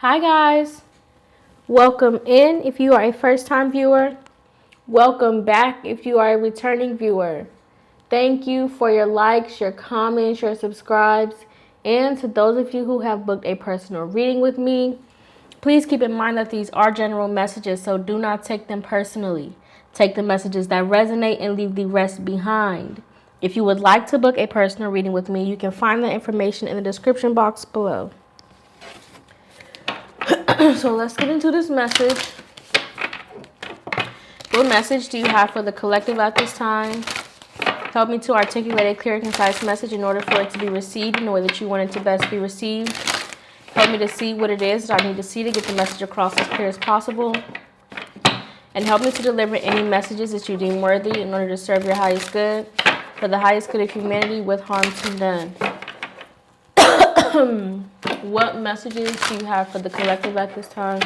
Hi guys, welcome in if you are a first time viewer. Welcome back if you are a returning viewer. Thank you for your likes, your comments, your subscribes, and to those of you who have booked a personal reading with me, please keep in mind that these are general messages, so do not take them personally. Take the messages that resonate and leave the rest behind. If you would like to book a personal reading with me, you can find the information in the description box below. So let's get into this message. What message do you have for the collective at this time? Help me to articulate a clear and concise message in order for it to be received in the way that you want it to best be received. Help me to see what it is that I need to see to get the message across as clear as possible. And help me to deliver any messages that you deem worthy in order to serve your highest good, for the highest good of humanity with harm to none. What messages do you have for the collective at this time?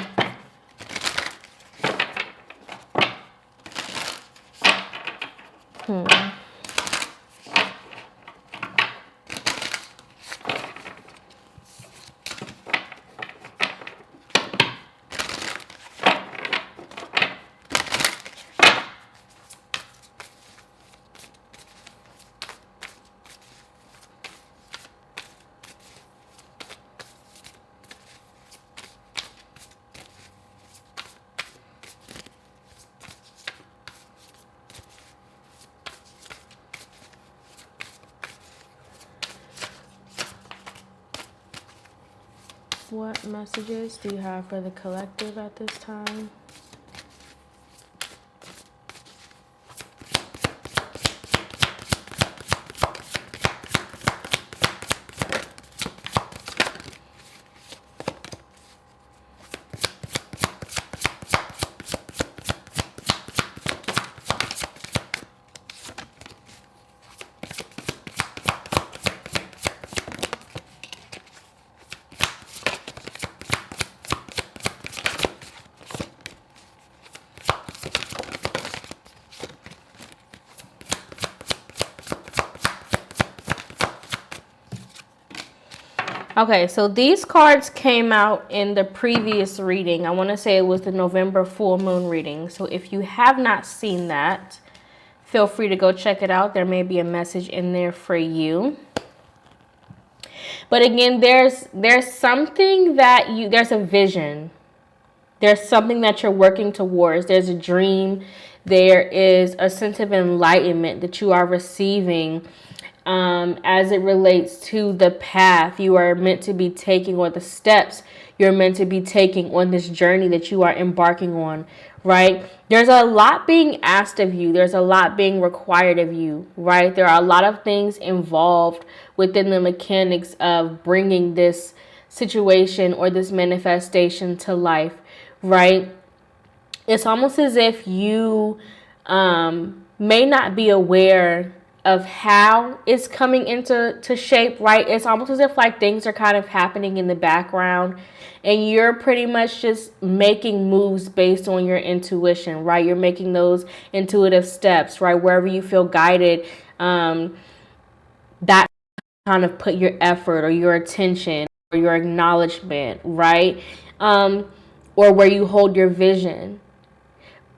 What messages do you have for the collective at this time? Okay, so these cards came out in the previous reading. I want to say it was the November full moon reading. So if you have not seen that, feel free to go check it out. There may be a message in there for you. But again, there's something that there's a vision. There's something that you're working towards. There's a dream. There is a sense of enlightenment that you are receiving as it relates to the path you are meant to be taking, or the steps you're meant to be taking on this journey that you are embarking on, right? There's a lot being asked of you. There's a lot being required of you, right? There are a lot of things involved within the mechanics of bringing this situation or this manifestation to life, right? It's almost as if you may not be aware of how it's coming into shape, right? It's almost as if like things are kind of happening in the background and you're pretty much just making moves based on your intuition, right? You're making those intuitive steps, right? Wherever you feel guided, that kind of put your effort or your attention or your acknowledgement, right? Or where you hold your vision.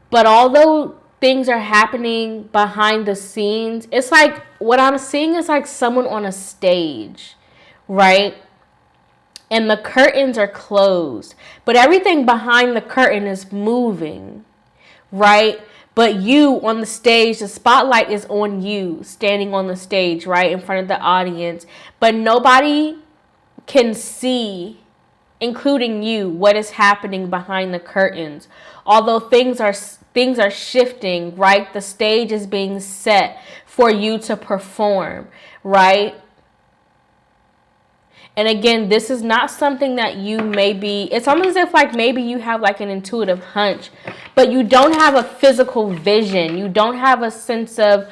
But although things are happening behind the scenes, it's like what I'm seeing is like someone on a stage, right? And the curtains are closed, but everything behind the curtain is moving, right? But you on the stage, the spotlight is on you standing on the stage, right? In front of the audience, but nobody can see, including you, what is happening behind the curtains. Although things are shifting, right? The stage is being set for you to perform, right? And again, this is not something that you maybe, it's almost as if like maybe you have like an intuitive hunch, but you don't have a physical vision. You don't have a sense of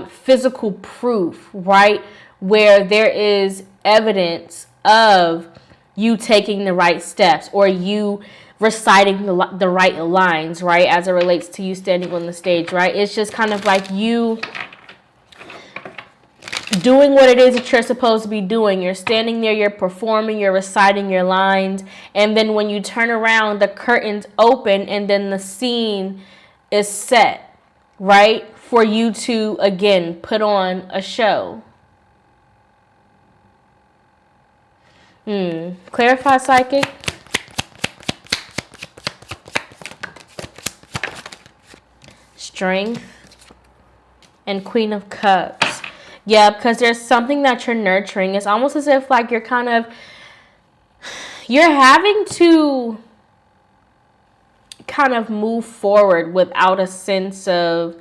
physical proof, right? Where there is evidence of you taking the right steps or you reciting the right lines, right? As it relates to you standing on the stage, right? It's just kind of like you doing what it is that you're supposed to be doing. You're standing there, you're performing, you're reciting your lines, and then when you turn around, the curtains open, and then the scene is set, right? For you to, again, put on a show. Clarify, psychic. Strength and Queen of Cups. Yeah, because there's something that you're nurturing. It's almost as if like you're having to kind of move forward without a sense of,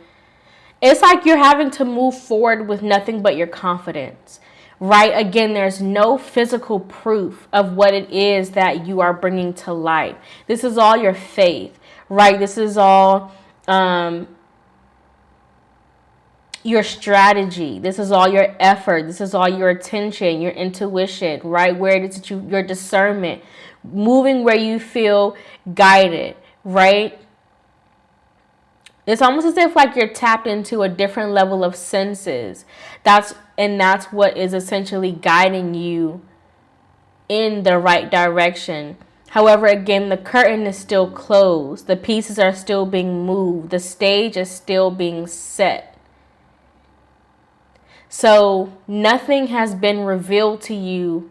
it's like you're having to move forward with nothing but your confidence, right? Again, there's no physical proof of what it is that you are bringing to life. This is all your faith, right? This is all your strategy. This is all your effort. This is all your attention, your intuition, right? Where it is that your discernment, moving where you feel guided, right? It's almost as if like you're tapped into a different level of senses. That's what is essentially guiding you in the right direction. However, again, the curtain is still closed. The pieces are still being moved. The stage is still being set. So nothing has been revealed to you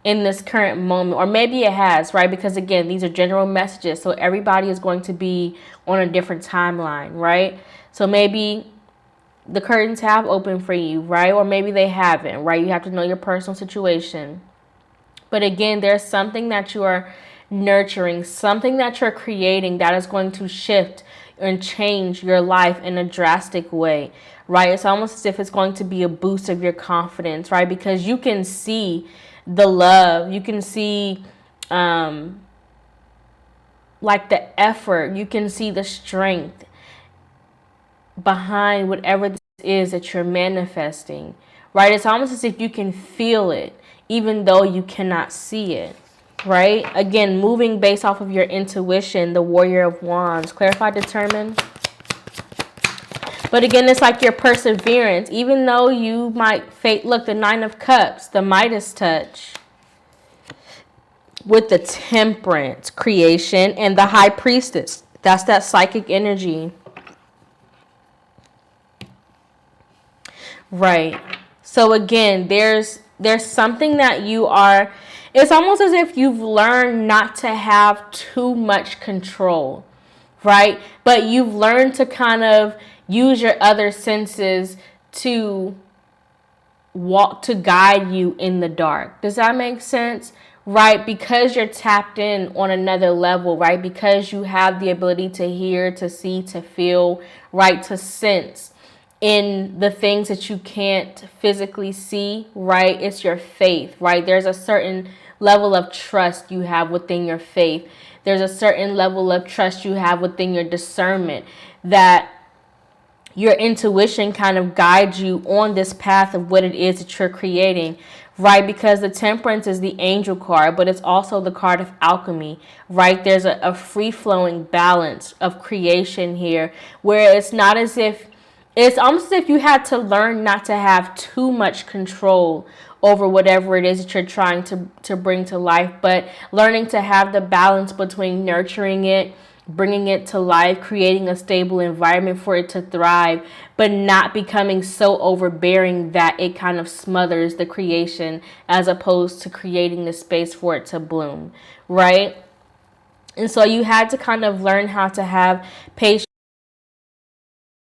in this current moment, or maybe it has, right? Because again, these are general messages, so everybody is going to be on a different timeline, right? So maybe the curtains have opened for you, right? Or maybe they haven't, right? You have to know your personal situation. But again, there's something that you are nurturing, something that you're creating that is going to shift and change your life in a drastic way, right? It's almost as if it's going to be a boost of your confidence, right? Because you can see the love, you can see like the effort, you can see the strength behind whatever this is that you're manifesting, right? It's almost as if you can feel it even though you cannot see it, right? Again, moving based off of your intuition, the Warrior of Wands. Clarify, determine. But again, it's like your perseverance, even though you might face, look, the Nine of Cups, the Midas touch, with the Temperance, creation, and the High Priestess. That's that psychic energy. Right. So again, there's something that you are, it's almost as if you've learned not to have too much control, right? But you've learned to kind of use your other senses to guide you in the dark. Does that make sense? Right? Because you're tapped in on another level, right? Because you have the ability to hear, to see, to feel, right? To sense in the things that you can't physically see, right? It's your faith, right? There's a certain level of trust you have within your faith. There's a certain level of trust you have within your discernment, that your intuition kind of guides you on this path of what it is that you're creating, right? Because the Temperance is the angel card, but it's also the card of alchemy, right? There's a free-flowing balance of creation here, where it's not as if, it's almost as if you had to learn not to have too much control over whatever it is that you're trying to bring to life, but learning to have the balance between nurturing it, bringing it to life, creating a stable environment for it to thrive, but not becoming so overbearing that it kind of smothers the creation, as opposed to creating the space for it to bloom, right? And so you had to kind of learn how to have patience,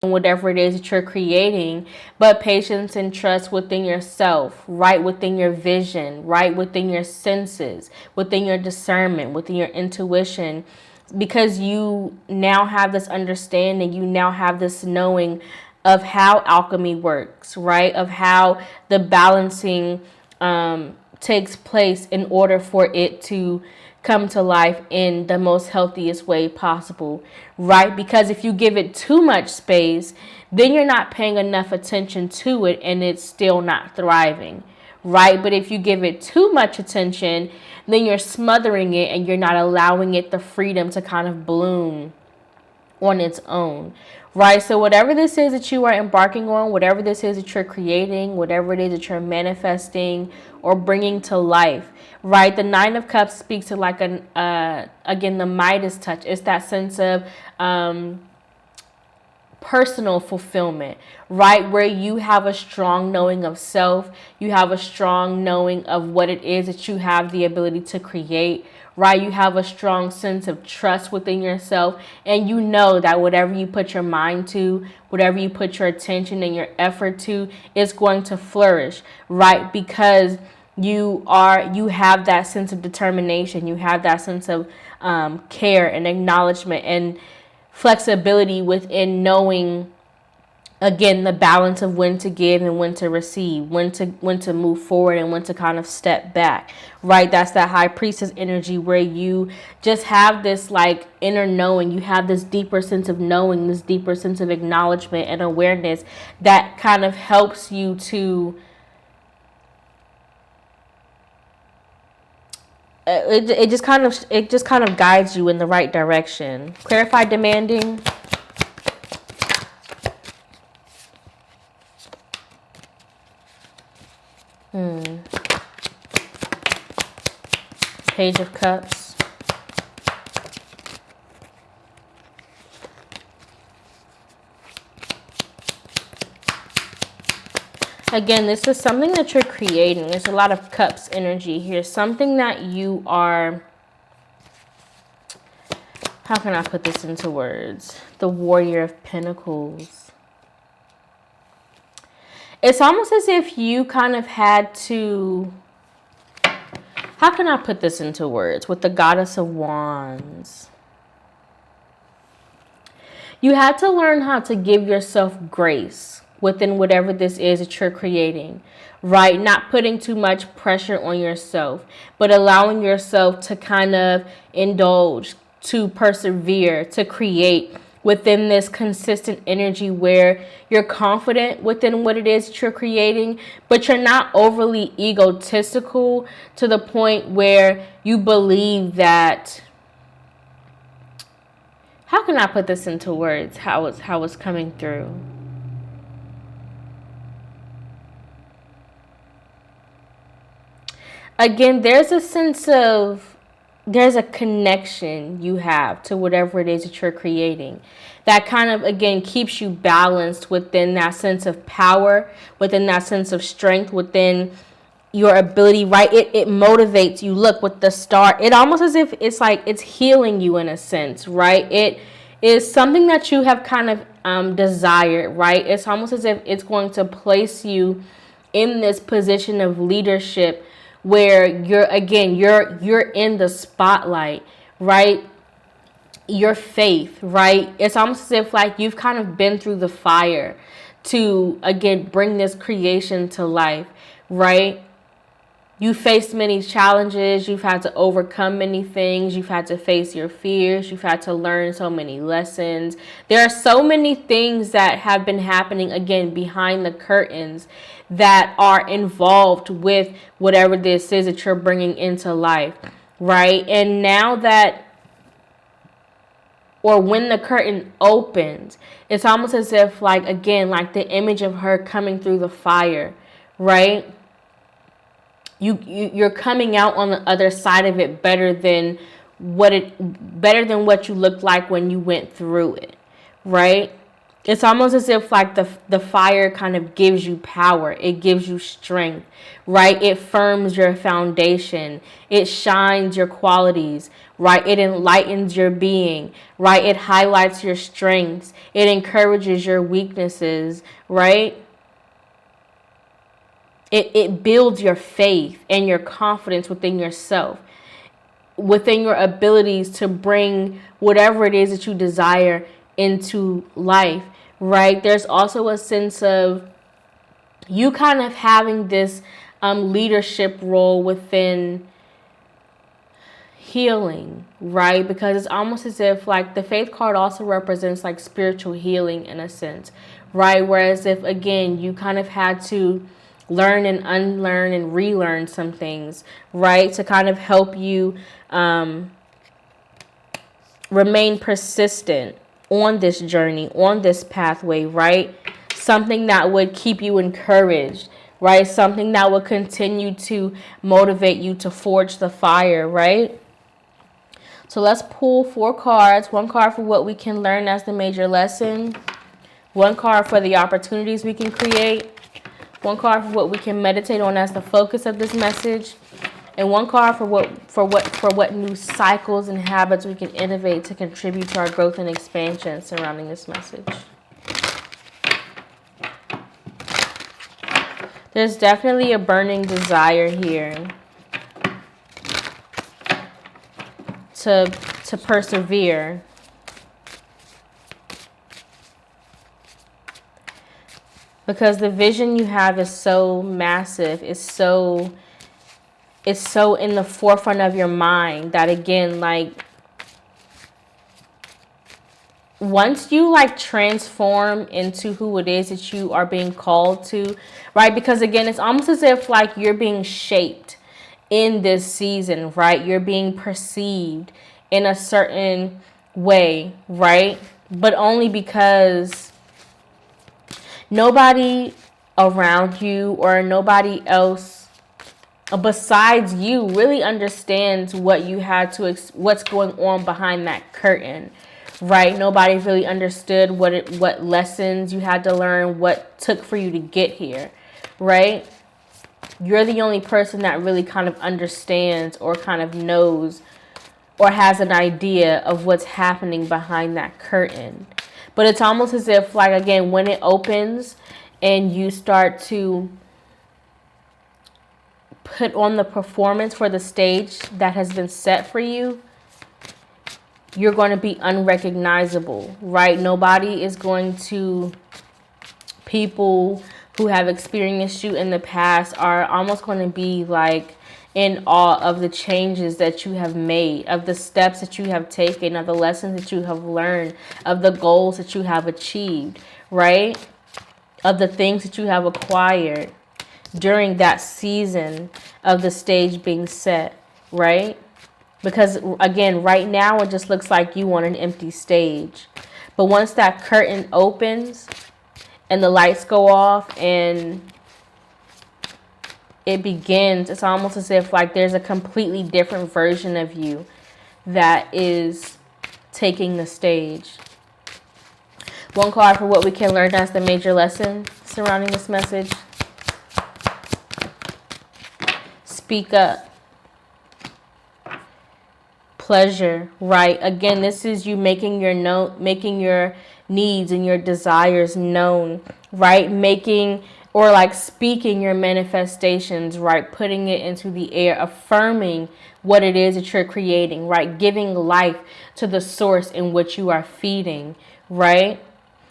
whatever it is that you're creating, but patience and trust within yourself, right? Within your vision, right? Within your senses, within your discernment, within your intuition, because you now have this understanding, you now have this knowing of how alchemy works, right? Of how the balancing takes place in order for it to come to life in the most healthiest way possible, right? Because if you give it too much space, then you're not paying enough attention to it and it's still not thriving, right? But if you give it too much attention, then you're smothering it and you're not allowing it the freedom to kind of bloom, on its own, right? So whatever this is that you are embarking on, whatever this is that you're creating, whatever it is that you're manifesting or bringing to life, right? The Nine of Cups speaks to like again, the Midas touch. It's that sense of personal fulfillment, right? Where you have a strong knowing of self, you have a strong knowing of what it is that you have the ability to create, right? You have a strong sense of trust within yourself, and you know that whatever you put your mind to, whatever you put your attention and your effort to, is going to flourish, right? Because you have that sense of determination, you have that sense of care and acknowledgement and flexibility within knowing, again, the balance of when to give and when to receive, when to move forward and when to kind of step back, right? That's that High Priestess energy where you just have this like inner knowing, you have this deeper sense of knowing, this deeper sense of acknowledgement and awareness that kind of helps you to it just kind of guides you in the right direction. Clarify demanding. Page of Cups. Again, this is something that you're creating. There's a lot of cups energy here. Something that you are... How can I put this into words? The Warrior of Pentacles. It's almost as if you kind of had to... How can I put this into words? With the Goddess of Wands. You had to learn how to give yourself grace within whatever this is that you're creating, right? Not putting too much pressure on yourself, but allowing yourself to kind of indulge, to persevere, to create within this consistent energy where you're confident within what it is that you're creating, but you're not overly egotistical to the point where you believe that... How can I put this into words? How it's coming through? Again, there's a connection you have to whatever it is that you're creating that kind of, again, keeps you balanced within that sense of power, within that sense of strength, within your ability, right? It motivates you. Look, with the star, it almost as if it's like it's healing you in a sense, right? It is something that you have kind of desired, right? It's almost as if it's going to place you in this position of leadership where you're in the spotlight, right? Your faith, right? It's almost as if like you've kind of been through the fire to, again, bring this creation to life, right? You faced many challenges. You've had to overcome many things. You've had to face your fears. You've had to learn so many lessons. There are so many things that have been happening, again, behind the curtains that are involved with whatever this is that you're bringing into life, right? And now that, or when the curtain opens, it's almost as if, like, again, like the image of her coming through the fire, right? You're coming out on the other side of it better than what you looked like when you went through it, right? It's almost as if like the fire kind of gives you power. It gives you strength, right? It firms your foundation. It shines your qualities, right? It enlightens your being, right? It highlights your strengths. It encourages your weaknesses, right? It builds your faith and your confidence within yourself, within your abilities to bring whatever it is that you desire into life, right? There's also a sense of you kind of having this leadership role within healing, right? Because it's almost as if like the Faith card also represents like spiritual healing in a sense, right? Whereas if, again, you kind of had to learn and unlearn and relearn some things, right? To kind of help you remain persistent, on this journey, on this pathway, right? Something that would keep you encouraged, right? Something that would continue to motivate you to forge the fire, right? So let's pull 4 cards. 1 card for what we can learn as the major lesson. 1 card for the opportunities we can create. 1 card for what we can meditate on as the focus of this message. And 1 card for what new cycles and habits we can innovate to contribute to our growth and expansion surrounding this message. There's definitely a burning desire here to persevere. Because the vision you have is so massive, it's so in the forefront of your mind that, again, like, once you like transform into who it is that you are being called to, right? Because again, it's almost as if like you're being shaped in this season, right? You're being perceived in a certain way, right? But only because nobody around you or nobody else besides you really understands what you had to what's going on behind that curtain, right? Nobody really understood what lessons you had to learn, what took for you to get here, right? You're the only person that really kind of understands or kind of knows or has an idea of what's happening behind that curtain. But it's almost as if, like, again, when it opens and you start to put on the performance for the stage that has been set for you, you're going to be unrecognizable, right? Nobody is going to, people who have experienced you in the past are almost going to be like in awe of the changes that you have made, of the steps that you have taken, of the lessons that you have learned, of the goals that you have achieved, right? Of the things that you have acquired during that season of the stage being set, right? Because again, right now it just looks like you on an empty stage. But once that curtain opens and the lights go off and it begins, it's almost as if like there's a completely different version of you that is taking the stage. 1 card for what we can learn as the major lesson surrounding this message. Speak up. Pleasure, right? Again, this is you making your needs and your desires known, right? Making or like speaking your manifestations, right? Putting it into the air, affirming what it is that you're creating, right? Giving life to the source in which you are feeding, right?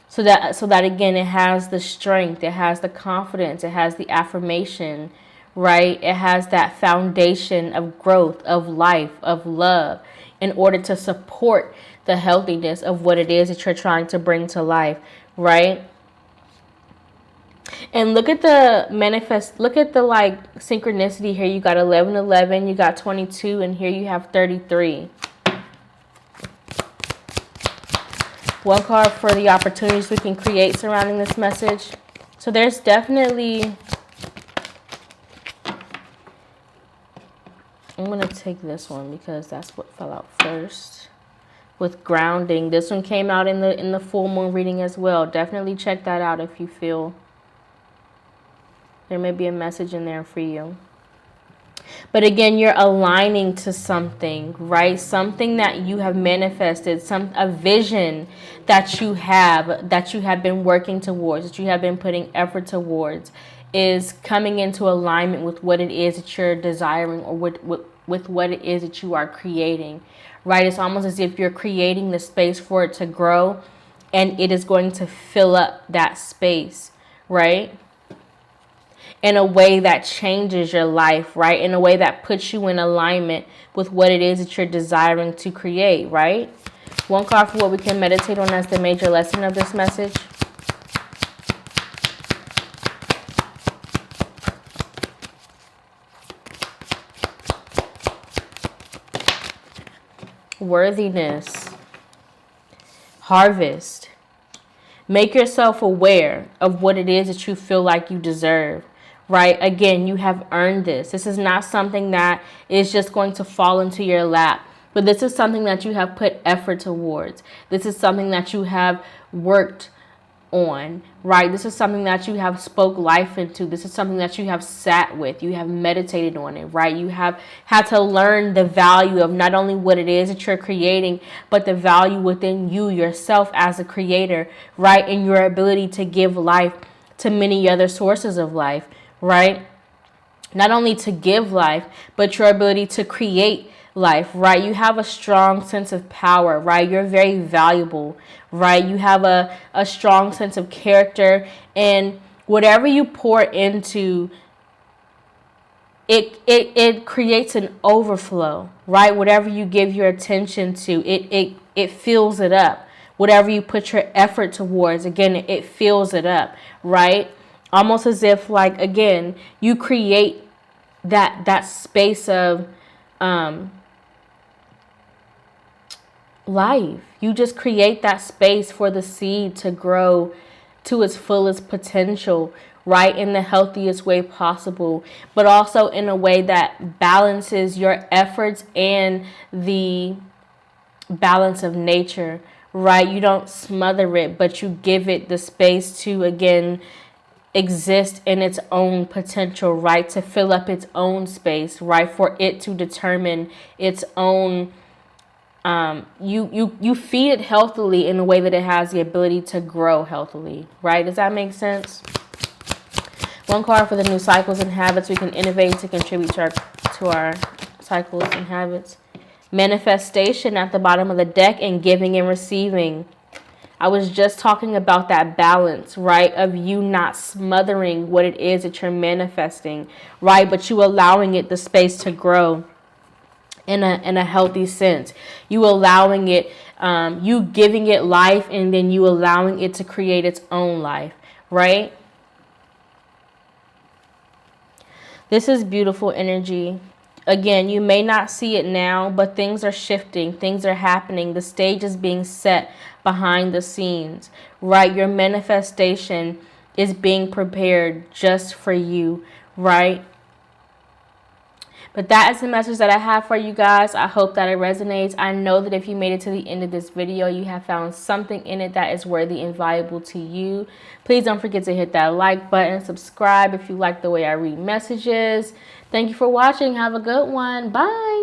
So that again, it has the strength, it has the confidence, it has the affirmation, right? It has that foundation of growth, of life, of love, in order to support the healthiness of what it is that you're trying to bring to life, right? And look at the like synchronicity here. You got 1111, you got 22, and here you have 33. 1 card for the opportunities we can create surrounding this message. So there's definitely, I'm going to take this one because that's what fell out first. With grounding, this one came out in the full moon reading as well. Definitely check that out if you feel there may be a message in there for you. But again, you're aligning to something, right? Something that you have manifested, a vision that you have been working towards, that you have been putting effort towards, is coming into alignment with what it is that you're desiring, or with what it is that you are creating, right? It's almost as if you're creating the space for it to grow, and it is going to fill up that space, right? In a way that changes your life, right? In a way that puts you in alignment with what it is that you're desiring to create, right? 1 card for what we can meditate on as the major lesson of this message. Worthiness. harvest. Make yourself aware of what it is that you feel like you deserve, right? Again, you have earned this. This is not something that is just going to fall into your lap, but this is something that you have put effort towards. This is something that you have worked on, right? This is something that you have spoke life into. This is something that you have sat with. You have meditated on it, right? You have had to learn the value of not only what it is that you're creating, but the value within you yourself as a creator, right? And your ability to give life to many other sources of life, right? Not only to give life, but your ability to create life, right? You have a strong sense of power, right? You're very valuable, right? You have a strong sense of character, and whatever you pour into, it creates an overflow, right? Whatever you give your attention to, it fills it up. Whatever you put your effort towards, again, it fills it up, right? Almost as if, like, again, you create that space of life. You just create that space for the seed to grow to its fullest potential, right? In the healthiest way possible, but also in a way that balances your efforts and the balance of nature, right? You don't smother it, but you give it the space to, again, exist in its own potential, right? To fill up its own space, right? For it to determine its own, you feed it healthily in a way that it has the ability to grow healthily, right? Does that make sense? One card for the new cycles and habits we can innovate to contribute to our cycles and habits. Manifestation at the bottom of the deck, and giving and receiving. I was just talking about that balance, right? Of you not smothering what it is that you're manifesting, right? But you allowing it the space to grow in a healthy sense. You allowing it, you giving it life, and then you allowing it to create its own life, right? This is beautiful energy. Again, you may not see it now, but things are shifting. Things are happening. The stage is being set behind the scenes, right? Your manifestation is being prepared just for you, right? But that is the message that I have for you guys. I hope that it resonates. I know that if you made it to the end of this video, you have found something in it that is worthy and valuable to you. Please don't forget to hit that like button, subscribe if you like the way I read messages. Thank you for watching. Have a good one. Bye.